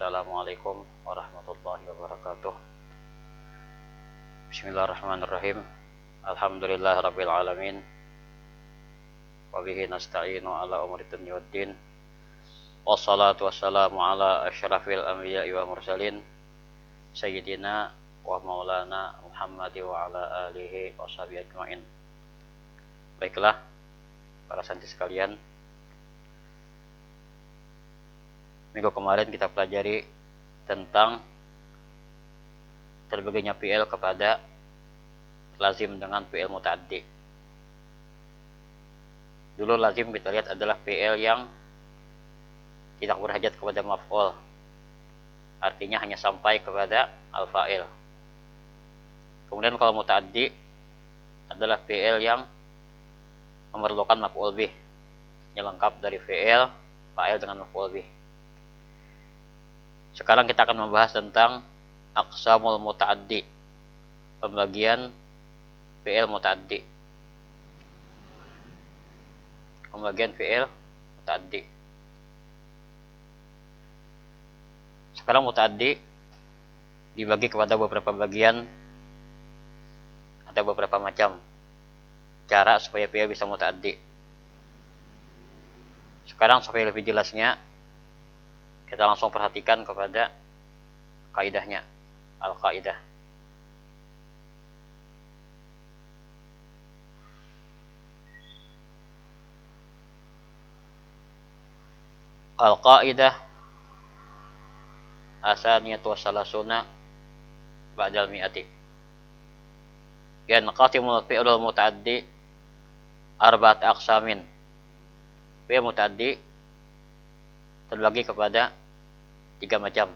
Assalamualaikum warahmatullahi wabarakatuh. Bismillahirrahmanirrahim. Alhamdulillahirabbil alamin. Wa bihi nasta'inu ala umuri dunya waddin. Wassalatu wassalamu ala asyrafil anbiya'i wa mursalin sayyidina wa maulana Muhammad wa ala alihi wa sahbihi ajma'in. Baiklah para santri sekalian, minggu kemarin kita pelajari tentang terbaginya fi'il kepada lazim dengan fi'il muta'addi. Dulu lazim kita lihat adalah fi'il yang tidak berhajat kepada maf'ul, artinya hanya sampai kepada al-fa'il. Kemudian kalau muta'addi adalah fi'il yang memerlukan maf'ul bih, yang lengkap dari fi'il, fa'il dengan maf'ul bih. Sekarang kita akan membahas tentang aqsamul muta'addi, pembagian fi'il muta'addi. Pembagian fi'il muta'addi. Sekarang muta'addi dibagi kepada beberapa bagian, ada beberapa macam cara supaya fi'il bisa muta'addi. Sekarang supaya lebih jelasnya, kita langsung perhatikan kepada kaidahnya, al-kaidah. Al-kaidah asaniyatu wassalasuna ba'dal mi'ati. Yanqasimul fi'lul muta'addi arba'at aqsamin. Fi'il muta'addi terbagi kepada 3 macam.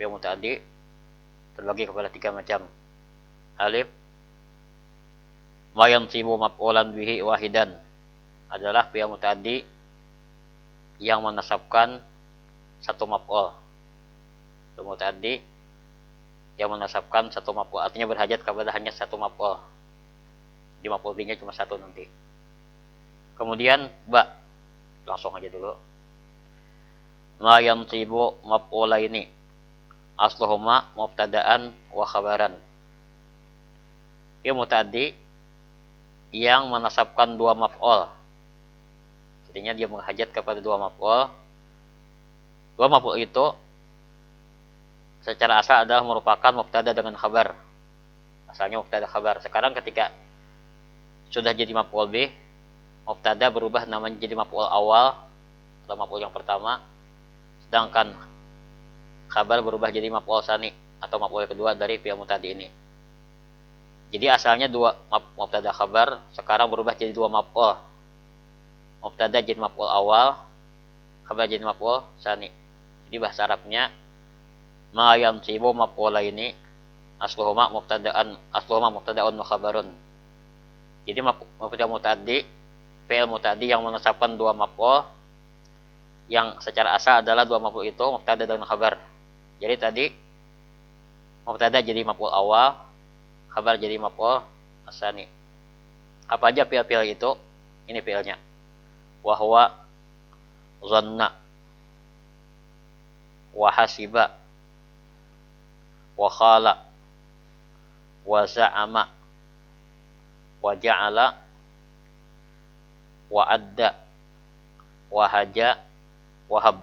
Fi'il muta'addi terbagi kepada 3 macam. Alif, ma yansibu maf'ulan bihi wahidan, adalah fi'il muta'addi yang menasabkan satu maf'ul. Fi'il muta'addi yang menasabkan satu maf'ul, artinya berhajat kepada hanya satu maf'ul. Di maf'ul bihnya cuma satu nanti. Kemudian ba, langsung aja dulu. Ma yansibu maf'ulaini asluhuma mubtada'an wa khabaran. Fi'il muta'addi yang menasabkan 2 maf'ul. Artinya dia menghajat kepada 2 maf'ul. 2 maf'ul itu secara asal adalah merupakan mubtada dengan khabar. Asalnya mubtada khabar. Sekarang ketika sudah jadi maf'ul bih, mubtada berubah namanya jadi maf'ul awal atau maf'ul yang pertama, sedangkan khabar berubah jadi maf'ul tsani atau maf'ul kedua dari fi'il muta'addi ini. Jadi asalnya 2 mubtada khabar, sekarang berubah jadi 2 maf'ul. Mubtada jadi maf'ul awal, khabar jadi maf'ul tsani. Jadi bahasa Arabnya ma yansibu maf'ulaini asluhuma mubtada'un wa khabarun. Jadi mubtada muta'addi, fi'il muta'addi yang menasabkan 2 maf'ul yang secara asal adalah 2 maf'ul itu mubtada dan khabar. Jadi tadi mubtada jadi maf'ul awal, khabar jadi maf'ul tsani. Apa aja fi'il itu? Ini fi'ilnya. Wa huwa dhanna wa hasiba wa khala wa za'ama wa ja'ala wa adda wa haja wa hab.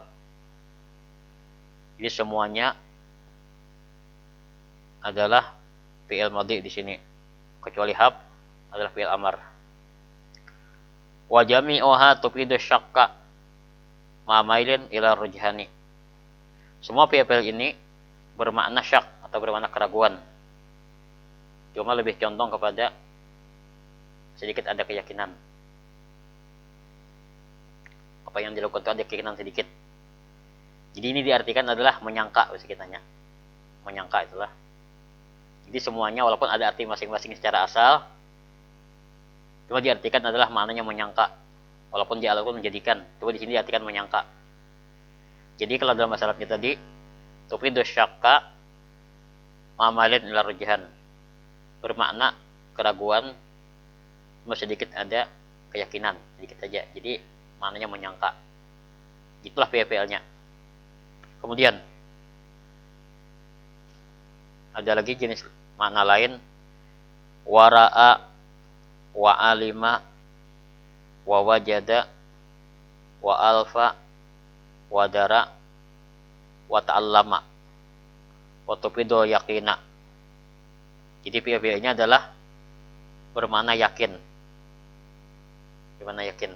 Jadi semuanya adalah fi'il madhi di sini, kecuali hab adalah fi'il amar. Wa jami'uha tufidu syakka ma mailin ila rujhani. Semua fi'il ini bermakna syak atau bermakna keraguan, cuma lebih condong kepada sedikit ada keyakinan. Apa yang dilakukan itu ada keyakinan sedikit. Jadi ini diartikan adalah menyangka, bisa kita tanya. Menyangka itulah. Jadi semuanya walaupun ada arti masing-masing secara asal, cuma diartikan adalah maknanya menyangka. Walaupun di Al-Qur'an menjadikan, cuma di sini diartikan menyangka. Jadi kalau dalam bahasa Arabnya tadi, tufidu syakka mamalin ila rujhan, bermakna keraguan, cuma sedikit ada keyakinan, sedikit saja. Jadi maknanya menyangka. Itulah PPL-nya. Kemudian ada lagi jenis makna lain, wara'a, wa alima, wa wajada, wa alfa, wa dara, wa ta'allama, wa tufidu yaqina. Jadi PPL-nya adalah bermakna yakin. Gimana yakin?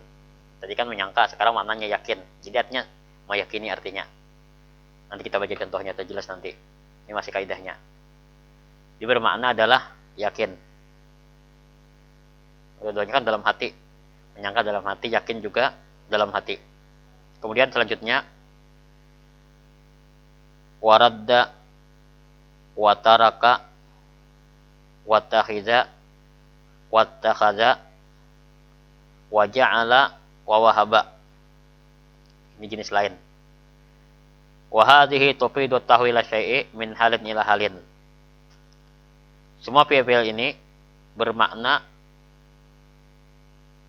Tadi kan menyangka, sekarang maknanya yakin. Jadi artinya meyakini artinya. Nanti kita baca contohnya, terjelas nanti. Ini masih kaidahnya. Jadi bermakna adalah yakin. Dua-duanya kan dalam hati. Menyangka dalam hati, yakin juga dalam hati. Kemudian selanjutnya, waradda, wataraka, wattakhidha, wattakhadha, waja'ala, wa wahaba. Ini jenis lain. Wa hadhihi tufidu tahwila syai'i min halin ila halin. Semua PPL ini bermakna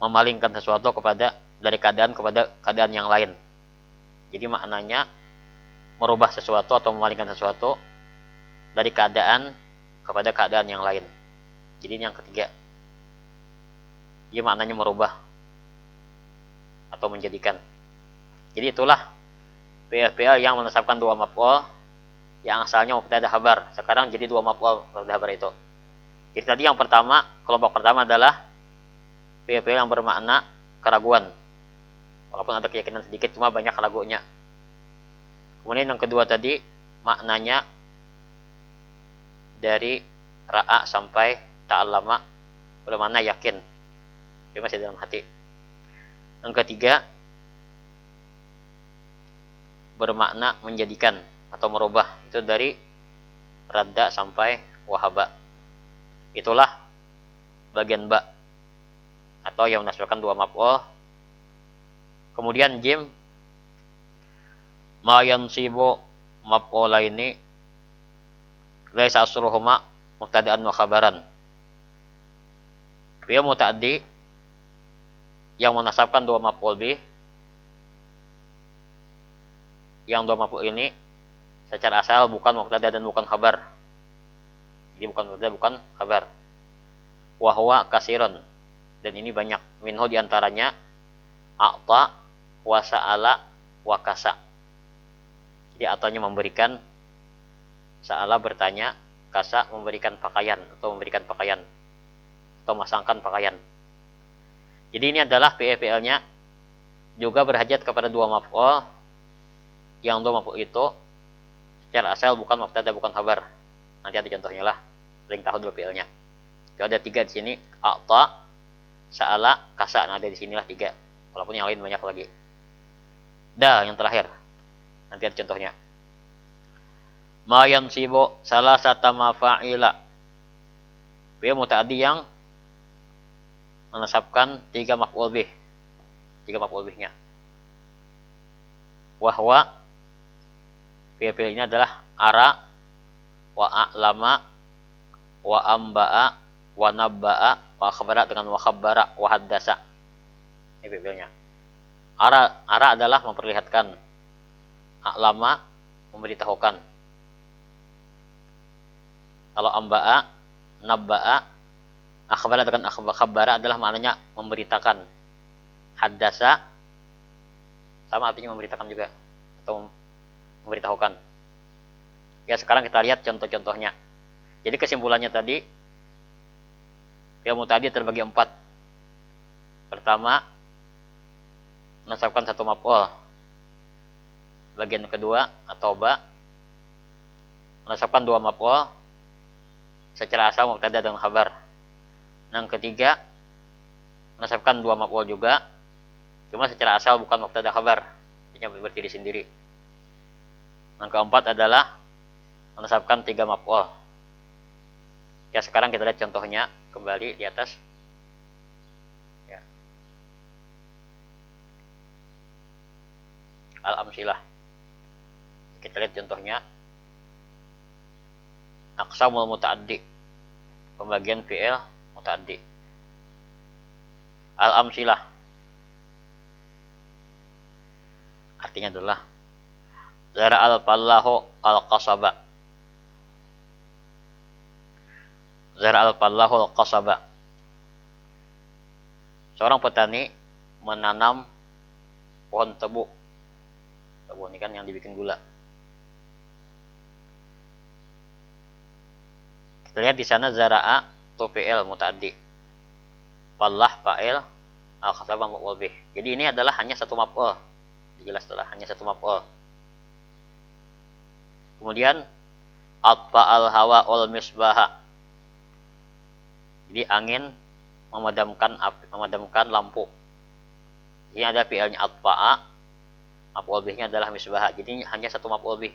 memalingkan sesuatu kepada dari keadaan kepada keadaan yang lain. Jadi maknanya merubah sesuatu atau memalingkan sesuatu dari keadaan kepada keadaan yang lain. Jadi ini yang ketiga. Dia maknanya merubah atau menjadikan. Jadi itulah PPL yang menetapkan dua maf'ul yang asalnya mubtada khabar. Sekarang jadi dua maf'ul mubtada khabar itu. Jadi tadi yang pertama, kelompok pertama adalah PPL yang bermakna keraguan. Walaupun ada keyakinan sedikit, cuma banyak ragunya. Kemudian yang kedua tadi, maknanya dari ra'a sampai ta'allama bermakna yakin. Dia masih dalam hati. Yang ketiga, bermakna menjadikan atau merubah. Itu dari radda sampai wahaba. Itulah bagian ba atau yang menasbahkan dua maf'ul. Kemudian jim, ma yansibu maf'ulaini laisa asruhuma mubtada'an wa khabaran. Dia muta'addi yang menasabkan dua maf'ul bih. Yang dua maf'ul ini secara asal bukan mubtada dan bukan khabar. Jadi bukan mubtada, bukan khabar. Wa huwa kasirun, dan ini banyak. Minhu diantaranya a'ta, wa sa'ala, wa kasa. Jadi atanya memberikan, sa'ala bertanya, kasa memberikan pakaian atau memberikan pakaian atau masangkan pakaian. Jadi ini adalah PPL-nya juga berhajat kepada dua maf'ul. Yang dua maf'ul itu secara asal bukan mubtada bukan khabar. Nanti ada contohnya lah. Paling tahu dua PPL-nya. Jadi ada tiga di sini, a'ta, sa'ala, kasa. Nah, ada di sinilah tiga. Walaupun yang lain banyak lagi. Da yang terakhir. Nanti ada contohnya. Ma yansibu salasata mafa'ila. Dia muta'addi yang menasabkan tiga maf'ul bih. Tiga maf'ul bihnya. Wahwa PPL ini adalah ara, wa a'lama, wa amba'a, wa nabba'a, wa khabara dengan wa khabbara, wa haddasa. Ini PPL-nya. Ara adalah memperlihatkan. A'lama memberitahukan. Kalau amba'a, nabba'a, akhbara dengan khabbara adalah maknanya memberitakan. Haddasa sama artinya memberitakan juga atau memberitahukan. Ya, sekarang kita lihat contoh-contohnya. Jadi kesimpulannya tadi, fi'il muta'addi terbagi 4. Pertama, menasabkan satu maf'ul. Bagian kedua atau ba, menasabkan dua maf'ul secara asal mubtada dan khabar. Yang ketiga, menasabkan dua maf'ul juga, cuma secara asal bukan mubtada khabar, artinya berdiri sendiri. Yang keempat adalah menasabkan tiga maf'ul. Ya, sekarang kita lihat contohnya kembali di atas. Ya. Al-amsilah. Kita lihat contohnya. Aqsamul muta'addi. Pembagian fi'il muta'addi. Al-amsilah. Artinya adalah zara al-fallahu al-qasaba. Zara al-fallahu al-qasaba. Seorang petani menanam pohon tebu. Tebu ini kan yang dibikin gula. Kita lihat di sana zara'a tu fi'il muta'addi. Fallah fa'il, al-qasaba maf'ul bih. Jadi ini adalah hanya satu maf'ul. Jelas telah hanya satu maf'ul. Kemudian atfa al-hawa wal misbaha. Jadi angin memadamkan api, memadamkan lampu. Ini ada fi'ilnya atfa'a, maf'ul bihnya adalah misbaha. Jadi hanya satu maf'ul bih.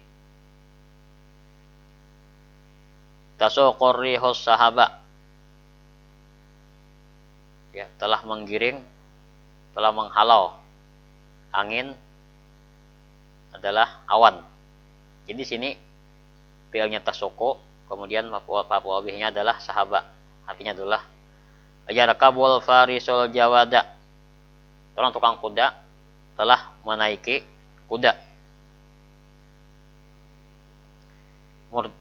Tasuqur rihus sahaba. Ya, telah menggiring, telah menghalau angin adalah awan. Jadi sini fi'ilnya tasuqu, kemudian maf'ul bihnya adalah sahaba. Artinya adalah yarkabul farisul jawada. Seorang tukang kuda telah menaiki kuda. Nomor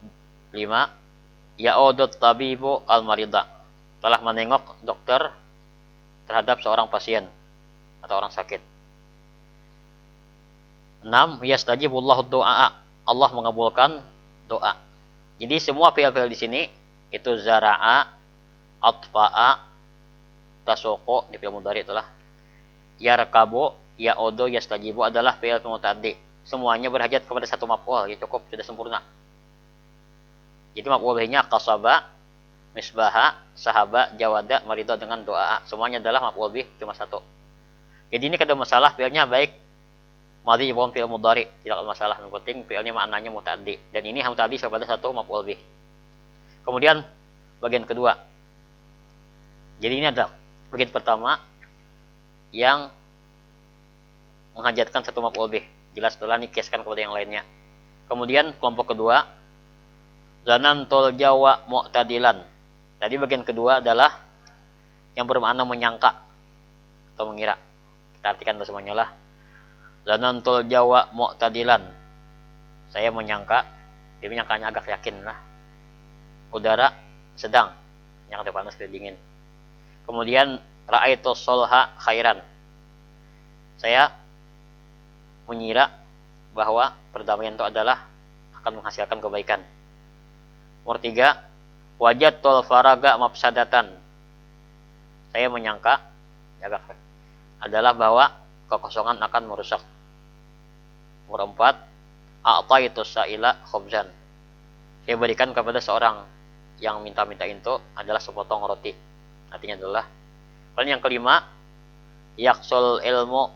5, ya'udut tabibu al-marida. Telah menengok dokter terhadap seorang pasien atau orang sakit. 6, yastajibullahu du'a. Allah mengabulkan doa. Jadi semua fi'il-fi'il di sini itu zara'a, atfa'a, tasuqu di fi'il mudhari itulah. Yarkabu, ya'udu, yastajibu adalah fi'il muta'addi. Semuanya berhajat kepada satu maf'ul, ya cukup, sudah sempurna. Jadi maf'ul bihnya qasaba, misbaha, sahaba, jawada, marida dengan doa. Semuanya adalah maf'ul bih cuma satu. Jadi ini kada masalah fi'ilnya baik madhi maupun fi'il mudhari, tidak ada masalah. Yang penting fi'ilnya maknanya muta'addi. Dan ini muta'addi kepada satu maf'ul bih. Kemudian bagian kedua. Jadi ini ada bagian pertama yang menghajatkan satu maf'ul bih. Jelas setelah dikiaskan kepada yang lainnya. Kemudian kelompok kedua, zanantul jawa mu'tadilan. Tadi bagian kedua adalah yang bermakna menyangka atau mengira. Kita artikan semuanya lah. Zanantul jawa mu'tadilan. Saya menyangka, dia menyangkanya agak yakin lah. Udara sedang, yang ada panas dan dingin. Kemudian ra'aitu solha khairan. Saya mengira bahwa perdamaian itu adalah akan menghasilkan kebaikan. Nomor 3, wajadtul faraga mafsadatan. Saya menyangka adalah bahwa kekosongan akan merusak. Nomor 4, a'taitu sa'ila khubzan. Saya berikan kepada seorang yang minta-minta itu adalah sepotong roti. Artinya adalah. Kemudian yang kelima, yaksul ilmu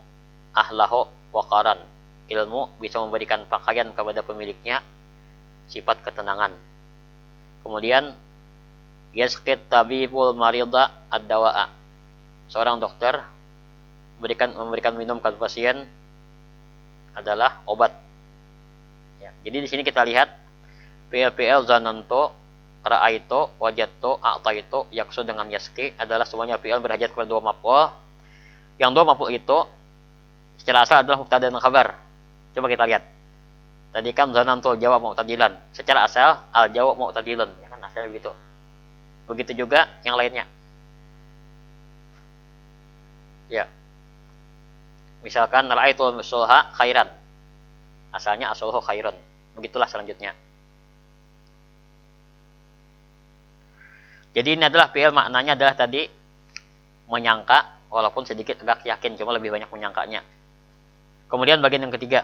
ahlahu waqaran. Ilmu bisa memberikan pakaian kepada pemiliknya sifat ketenangan. Kemudian yasqit tabibul marida ad-dawa'a. Seorang dokter memberikan minum kepada pasien adalah obat. Ya, jadi di sini kita lihat fi'il zananto, ra'aito, wajadto, a'taito, yaksu dengan yaski adalah semuanya fi'il berhajat kepada dua maf'ul. Yang dua maf'ul itu secara asal adalah mubtada dan khabar. Coba kita lihat. Tadi kan zananto jawab mu'tadilan. Secara asal al jawab mu'tadilan. Ya kan asalnya begitu. Begitu juga yang lainnya. Ya. Misalkan ra'aitul sulha khairan. Asalnya asulhu khairun. Begitulah selanjutnya. Jadi ini adalah fi'il maknanya adalah tadi menyangka walaupun sedikit agak yakin, cuma lebih banyak menyangkanya. Kemudian bagian yang ketiga.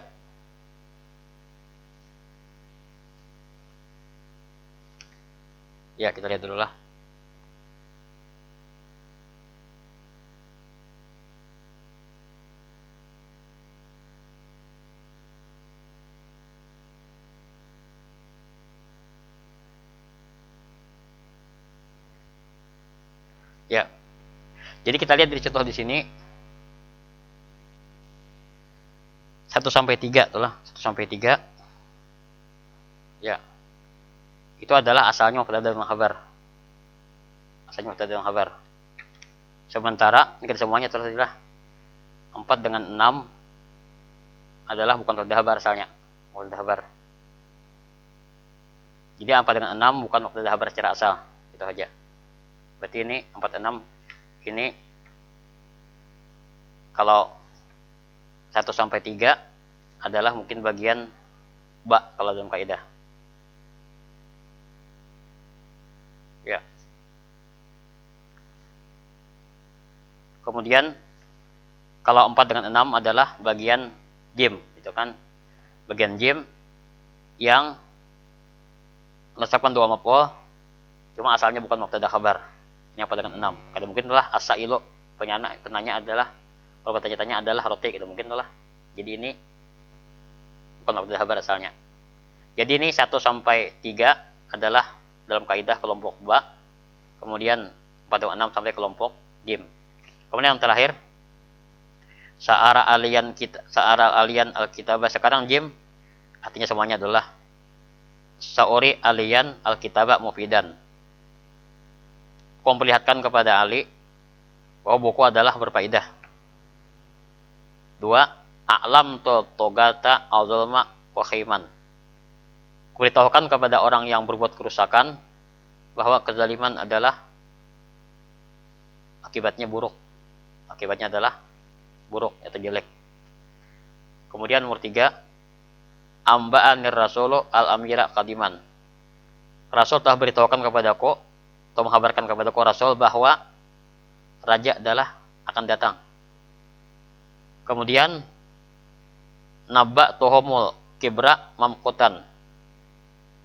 Ya, kita lihat dulu lah. Ya. Jadi kita lihat dari contoh di sini 1 sampai 3 itulah, 1 sampai 3. Ya. Itu adalah asalnya mubtada dan khabar. Asalnya mubtada dan khabar. Sementara ini semuanya terus adalah 4 dengan 6 adalah bukan mubtada khabar asalnya. Mubtada khabar. Jadi 4 dengan 6 bukan mubtada khabar secara asal. Itu aja. Berarti ini 4 6 ini kalau 1 sampai 3 adalah mungkin bagian ba kalau dalam kaidah. Ya. Kemudian kalau 4 dengan 6 adalah bagian jim, itu kan. Bagian jim yang menetapkan 2 maf'ul, cuma asalnya bukan mubtada khabar. Ini 4 dengan 6. Kadang mungkin adalah asailu, penanya adalah, kalau bertanya-tanya adalah roti gitu, mungkin adalah. Jadi ini bukan mubtada khabar asalnya. Jadi ini 1 sampai 3 adalah dalam kaidah kelompok ba. Kemudian 4 dengan 6 sampai kelompok jim. Kemudian yang terakhir, sa'ara alian alkitabah. Sekarang jim artinya semuanya adalah sa'uri alian alkitabah mufidan. Memperlihatkan kepada Ali bahwa buku adalah berfaedah. 2. A'lam togata al-zulma wa khaiman. Kuberitahukan kepada orang yang berbuat kerusakan bahwa kezaliman adalah akibatnya buruk. Akibatnya adalah buruk atau jelek. Kemudian nomor 3, amba'anir rasulu al-amira qadiman. Rasul telah beritahukan kepadaku atau menghabarkan kepadaku Rasul bahwa raja adalah akan datang. Kemudian nabba tuhumul kibra mamkutan.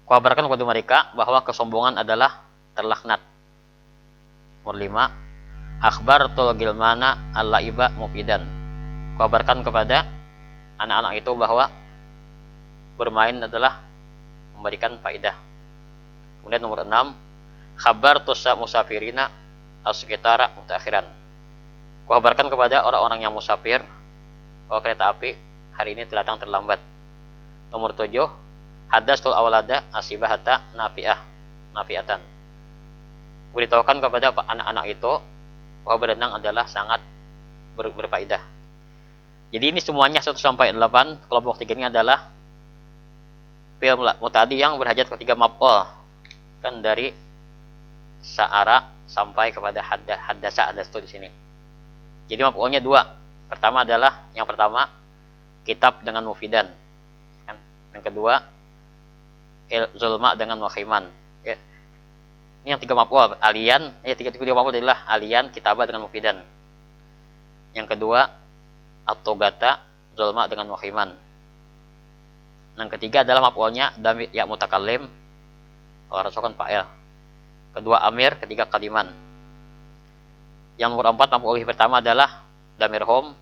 Kuhabarkan kepada mereka bahwa kesombongan adalah terlaknat. Nomor 5, akhbar tul gilmana al-laiba mufidan. Kabarkan kepada anak-anak itu bahwa bermain adalah memberikan faedah. Kemudian nomor 6, khabar tusa musafirina as-sekitara mutakhiran. Kabarkan kepada orang-orang yang musafir bahwa kereta api hari ini datang terlambat. Nomor 7, hadasul awalada asibahata nafiatan. Beritahukan kepada anak-anak itu bahwa berenang adalah sangat berfaedah. Jadi ini semuanya 1 sampai 8. Kelompok 3 ini adalah fi'il muta'addi yang berhajat ketiga maf'ul. Kan dari sa'ara sampai kepada haddasa di sini. Jadi maf'ulnya 2. Pertama adalah yang pertama kitab dengan mufidan. Kan? Yang kedua zulma dengan wakhiman. Ya. Ini yang 3 maf'ul, alian, tiga maf'ul adalah alian, kitabah dengan mufidan. Yang kedua, at-togata, zulma dengan wakhiman. Yang ketiga adalah maf'ulnya damir ya mutakallim, kalau rasul kan fa'il. Kedua amir, ketiga kaliman. Yang nomor 4 maf'ul pertama adalah damir hum,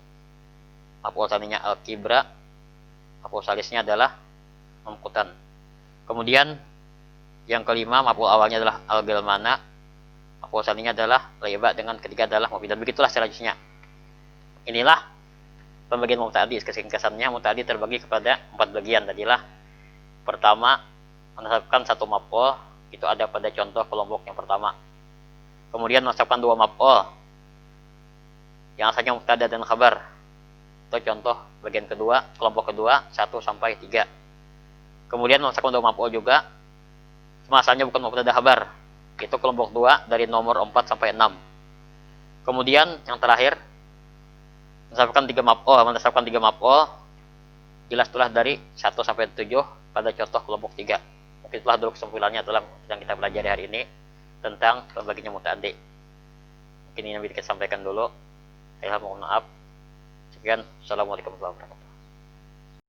maf'ul tsaninya al-kibra, maf'ul salisnya adalah mamkutan. Kemudian yang kelima, maf'ul awalnya adalah al-gilmana, maf'ul tsaninya adalah laiba, dengan ketiga adalah mufidan. Begitulah selanjutnya. Inilah pembagian muta'addi. Kesingkatannya muta'addi terbagi kepada 4 bagian. Tadilah pertama menetapkan 1 maf'ul, itu ada pada contoh kelompok yang pertama. Kemudian menetapkan 2 maf'ul yang asalnya mubtada dan khabar, itu contoh bagian kedua, kelompok kedua 1 sampai 3. Kemudian menetapkan 2 maf'ul juga cuma asalnya bukan mubtada khabar, itu kelompok 2 dari nomor 4 sampai 6. Kemudian yang terakhir menetapkan 3 maf'ul jelas telah dari 1 sampai 7 pada contoh kelompok 3. Mungkin itulah dulu kesimpulannya dalam yang kita pelajari hari ini tentang pembagian muta'addi. Mungkin ini yang bisa kita sampaikan dulu. Saya mohon maaf. Sekian. Assalamualaikum warahmatullahi wabarakatuh.